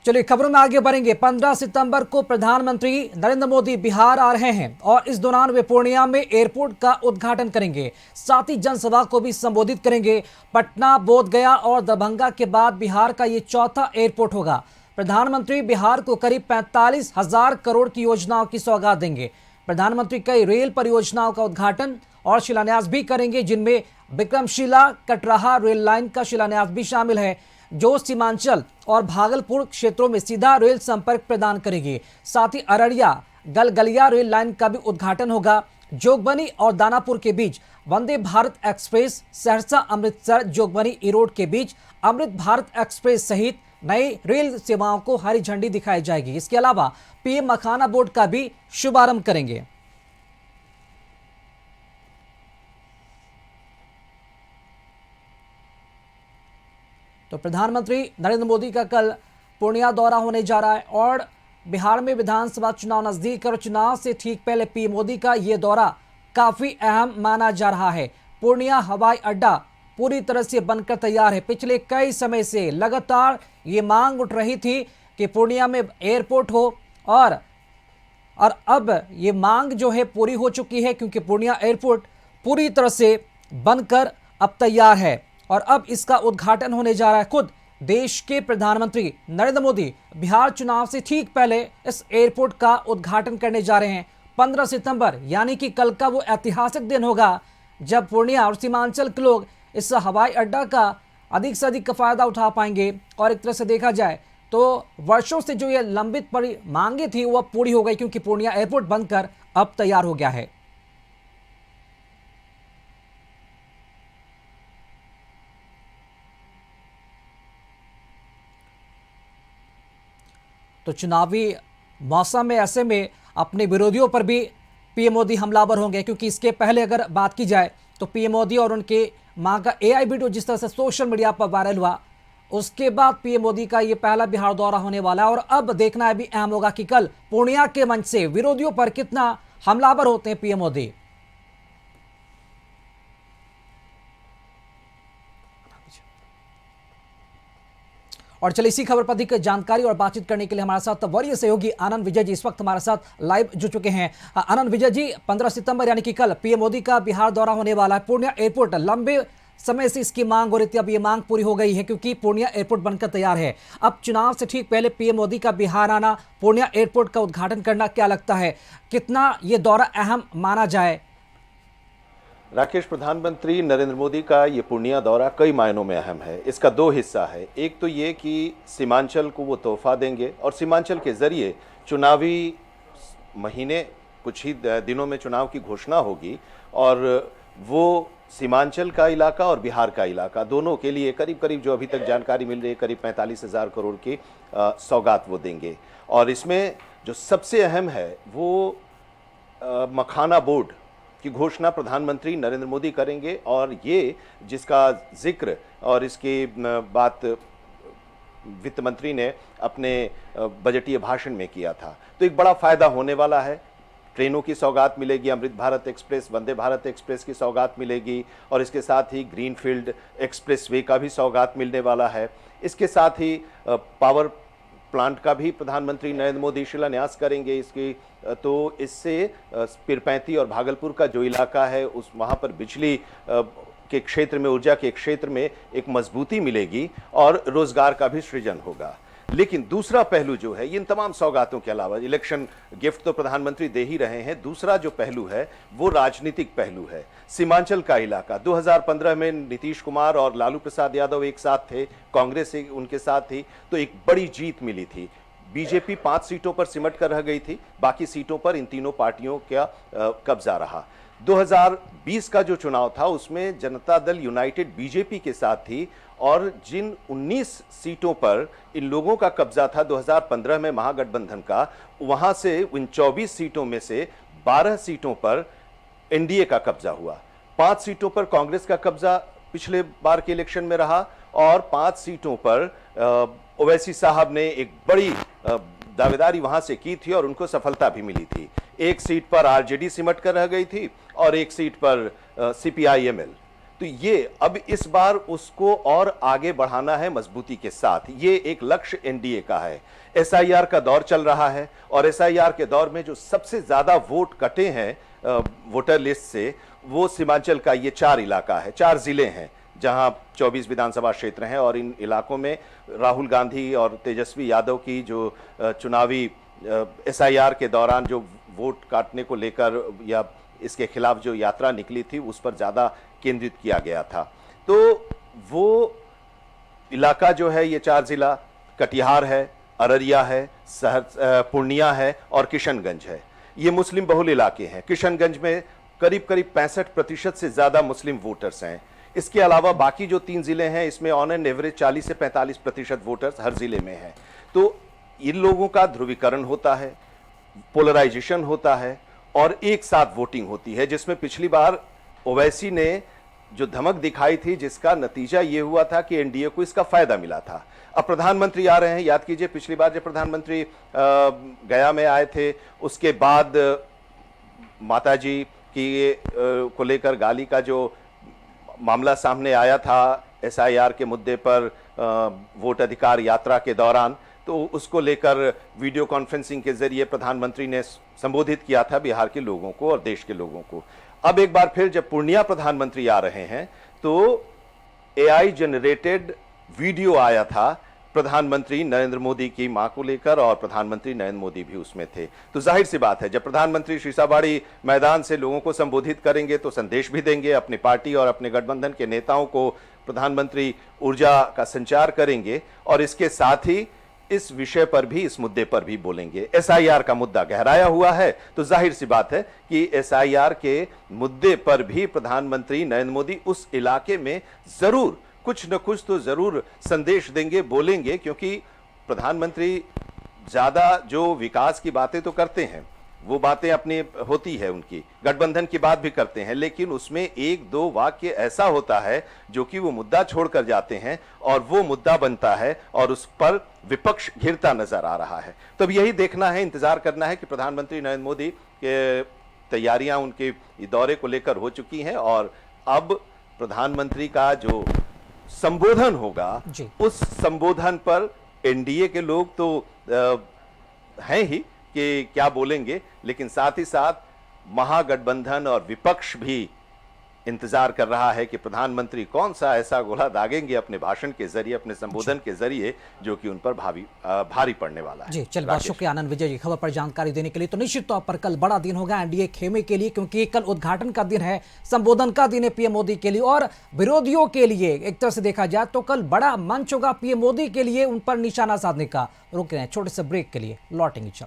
चलिए खबरों में आगे बढ़ेंगे। 15 सितंबर को प्रधानमंत्री नरेंद्र मोदी बिहार आ रहे हैं और इस दौरान वे पूर्णिया में एयरपोर्ट का उद्घाटन करेंगे, साथ ही जनसभा को भी संबोधित करेंगे। पटना, बोधगया और दरभंगा के बाद बिहार का ये चौथा एयरपोर्ट होगा। प्रधानमंत्री बिहार को करीब 45,000 करोड़ की योजनाओं की सौगात देंगे। प्रधानमंत्री कई रेल परियोजनाओं का उद्घाटन और शिलान्यास भी करेंगे, जिनमें विक्रमशिला कटराहा रेल लाइन का शिलान्यास भी शामिल है, जो सीमांचल और भागलपुर क्षेत्रों में सीधा रेल संपर्क प्रदान करेगी। साथ ही अररिया गलगलिया रेल लाइन का भी उद्घाटन होगा। जोगबनी और दानापुर के बीच वंदे भारत एक्सप्रेस, सहरसा अमृतसर जोगबनी इरोड के बीच अमृत भारत एक्सप्रेस सहित नई रेल सेवाओं को हरी झंडी दिखाई जाएगी। इसके अलावा पीएम मखाना बोर्ड का भी शुभारंभ करेंगे। तो प्रधानमंत्री नरेंद्र मोदी का कल पूर्णिया दौरा होने जा रहा है और बिहार में विधानसभा चुनाव नजदीक और चुनाव से ठीक पहले पीएम मोदी का यह दौरा काफी अहम माना जा रहा है। पूर्णिया हवाई अड्डा पूरी तरह से बनकर तैयार है। पिछले कई समय से लगातार ये मांग उठ रही थी कि पूर्णिया में एयरपोर्ट हो और अब ये मांग जो है पूरी हो चुकी है, क्योंकि पूर्णिया एयरपोर्ट पूरी तरह से बनकर अब तैयार है और अब इसका उद्घाटन होने जा रहा है। खुद देश के प्रधानमंत्री नरेंद्र मोदी बिहार चुनाव से ठीक पहले इस एयरपोर्ट का उद्घाटन करने जा रहे हैं। 15 सितंबर यानी कि कल का वो ऐतिहासिक दिन होगा जब पूर्णिया और सीमांचल के लोग इस हवाई अड्डा का अधिक से अधिक फायदा उठा पाएंगे। और एक तरह से देखा जाए तो वर्षों से जो ये लंबित पड़ी मांगे थी वो पूरी हो गई, क्योंकि पूर्णिया एयरपोर्ट बनकर अब तैयार हो गया है। तो चुनावी मौसम में ऐसे में अपने विरोधियों पर भी पीएम मोदी हमलावर होंगे, क्योंकि इसके पहले अगर बात की जाए तो पीएम मोदी और उनके मां का एआई वीडियो जिस तरह से सोशल मीडिया पर वायरल हुआ, उसके बाद पीएम मोदी का ये पहला बिहार दौरा होने वाला है। और अब देखना भी अहम होगा कि कल पूर्णिया के मंच से विरोधियों पर कितना हमलावर होते हैं पीएम मोदी। और चलिए इसी खबर पर अधिक जानकारी और बातचीत करने के लिए हमारे साथ वरीय सहयोगी आनंद विजय जी इस वक्त हमारे साथ लाइव जुड़ चुके हैं। आनंद विजय जी, 15 सितंबर यानी कि कल पीएम मोदी का बिहार दौरा होने वाला है। पूर्णिया एयरपोर्ट लंबे समय से इसकी मांग हो रही थी, अब ये मांग पूरी हो गई है क्योंकि पूर्णिया एयरपोर्ट बनकर तैयार है। अब चुनाव से ठीक पहले पीएम मोदी का बिहार आना, पूर्णिया एयरपोर्ट का उद्घाटन करना, क्या लगता है कितना ये दौरा अहम माना जाए? राकेश, प्रधानमंत्री नरेंद्र मोदी का ये पूर्णिया दौरा कई मायनों में अहम है। इसका दो हिस्सा है। एक तो ये कि सीमांचल को वो तोहफा देंगे और सीमांचल के जरिए चुनावी महीने कुछ ही दिनों में चुनाव की घोषणा होगी और वो सीमांचल का इलाका और बिहार का इलाका दोनों के लिए करीब करीब जो अभी तक जानकारी मिल रही है करीब 45,000 करोड़ की सौगात वो देंगे। और इसमें जो सबसे अहम है वो मखाना बोर्ड की घोषणा प्रधानमंत्री नरेंद्र मोदी करेंगे और ये जिसका जिक्र और इसकी बात वित्त मंत्री ने अपने बजटीय भाषण में किया था। तो एक बड़ा फायदा होने वाला है। ट्रेनों की सौगात मिलेगी, अमृत भारत एक्सप्रेस, वंदे भारत एक्सप्रेस की सौगात मिलेगी और इसके साथ ही ग्रीनफील्ड एक्सप्रेसवे का भी सौगात मिलने वाला है। इसके साथ ही पावर प्लांट का भी प्रधानमंत्री नरेंद्र मोदी शिलान्यास करेंगे इसकी। तो इससे पीरपैंती और भागलपुर का जो इलाका है उस वहाँ पर बिजली के क्षेत्र में, ऊर्जा के क्षेत्र में एक मजबूती मिलेगी और रोजगार का भी सृजन होगा। लेकिन दूसरा पहलू जो है, इन तमाम सौगातों के अलावा इलेक्शन गिफ्ट तो प्रधानमंत्री दे ही रहे हैं, दूसरा जो पहलू है वो राजनीतिक पहलू है। सीमांचल का इलाका 2015 में नीतीश कुमार और लालू प्रसाद यादव एक साथ थे, कांग्रेस उनके साथ थी, तो एक बड़ी जीत मिली थी। बीजेपी 5 सीटों पर सिमट कर रह गई थी, बाकी सीटों पर इन तीनों पार्टियों का कब्जा रहा। 2020 का जो चुनाव था उसमें जनता दल यूनाइटेड बीजेपी के साथ थी और जिन 19 सीटों पर इन लोगों का कब्जा था 2015 में महागठबंधन का, वहां से उन 24 सीटों में से 12 सीटों पर एनडीए का कब्जा हुआ। 5 सीटों पर कांग्रेस का कब्जा पिछले बार के इलेक्शन में रहा और 5 सीटों पर ओवैसी साहब ने एक बड़ी दावेदारी वहां से की थी और उनको सफलता भी मिली थी। एक सीट पर आरजेडी सिमट कर रह गई थी और एक सीट पर सीपीआई-एमएल। तो ये अब इस बार उसको और आगे बढ़ाना है मजबूती के साथ। ये एक लक्ष्य एनडीए का है। एसआईआर का दौर चल रहा है और एसआईआर के दौर में जो सबसे ज्यादा वोट कटे हैं वोटर लिस्ट से, वो सीमांचल का ये 4 इलाका है, 4 जिले हैं जहां 24 विधानसभा क्षेत्र हैं और इन इलाकों में राहुल गांधी और तेजस्वी यादव की जो चुनावी एसआईआर के दौरान जो वोट काटने को लेकर या इसके खिलाफ जो यात्रा निकली थी उस पर ज्यादा केंद्रित किया गया था। तो वो इलाका जो है, ये 4 जिला कटिहार है, अररिया है, पूर्णिया है और किशनगंज है। ये मुस्लिम बहुल इलाके हैं। किशनगंज में करीब 65% से ज्यादा मुस्लिम वोटर्स हैं। इसके अलावा बाकी जो 3 जिले हैं, इसमें ऑन एन एवरेज 40 से 45% वोटर्स हर जिले में हैं। तो इन लोगों का ध्रुवीकरण होता है, पोलराइजेशन होता है और एक साथ वोटिंग होती है, जिसमें पिछली बार ओवैसी ने जो धमक दिखाई थी, जिसका नतीजा ये हुआ था कि एनडीए को इसका फायदा मिला था। अब प्रधानमंत्री आ रहे हैं, याद कीजिए पिछली बार जब प्रधानमंत्री गया में आए थे, उसके बाद माताजी की को लेकर गाली का जो मामला सामने आया था एसआईआर के मुद्दे पर वोट अधिकार यात्रा के दौरान, तो उसको लेकर वीडियो कॉन्फ्रेंसिंग के जरिए प्रधानमंत्री ने संबोधित किया था बिहार के लोगों को और देश के लोगों को। अब एक बार फिर जब पूर्णिया प्रधानमंत्री आ रहे हैं तो एआई जनरेटेड वीडियो आया था प्रधानमंत्री नरेंद्र मोदी की मां को लेकर और प्रधानमंत्री नरेंद्र मोदी भी उसमें थे। तो जाहिर सी बात है, जब प्रधानमंत्री शीशाबाड़ी मैदान से लोगों को संबोधित करेंगे तो संदेश भी देंगे, अपनी पार्टी और अपने गठबंधन के नेताओं को प्रधानमंत्री ऊर्जा का संचार करेंगे और इसके साथ ही इस विषय पर भी, इस मुद्दे पर भी बोलेंगे। एसआईआर का मुद्दा गहराया हुआ है तो जाहिर सी बात है कि एसआईआर के मुद्दे पर भी प्रधानमंत्री नरेंद्र मोदी उस इलाके में जरूर कुछ न कुछ तो जरूर संदेश देंगे, बोलेंगे, क्योंकि प्रधानमंत्री ज्यादा जो विकास की बातें तो करते हैं, वो बातें अपनी होती है, उनकी गठबंधन की बात भी करते हैं, लेकिन उसमें 1-2 वाक्य ऐसा होता है जो कि वो मुद्दा छोड़कर जाते हैं और वो मुद्दा बनता है और उस पर विपक्ष घिरता नजर आ रहा है। तो अब यही देखना है, इंतजार करना है कि प्रधानमंत्री नरेंद्र मोदी के तैयारियां उनके दौरे को लेकर हो चुकी हैं और अब प्रधानमंत्री का जो संबोधन होगा उस संबोधन पर एनडीए के लोग तो हैं ही कि क्या बोलेंगे, लेकिन साथ ही साथ महागठबंधन और विपक्ष भी इंतजार कर रहा है कि प्रधानमंत्री कौन सा ऐसा गोला दागेंगे अपने भाषण के जरिए, अपने संबोधन के जरिए, जो कि उन पर भारी पड़ने वाला है। जी चलिए, बहुत शुक्रिया आनंद विजय जी खबर पर जानकारी देने के लिए। तो निश्चित तौर पर कल बड़ा दिन होगा एनडीए खेमे के लिए, क्योंकि कल उद्घाटन का दिन है, संबोधन का दिन है पीएम मोदी के लिए और विरोधियों के लिए एक तरह से देखा जाए तो कल बड़ा मंच होगा पीएम मोदी के लिए उन पर निशाना साधने का। रुक रहे हैं छोटे से ब्रेक के लिए, लौटेंगे चल।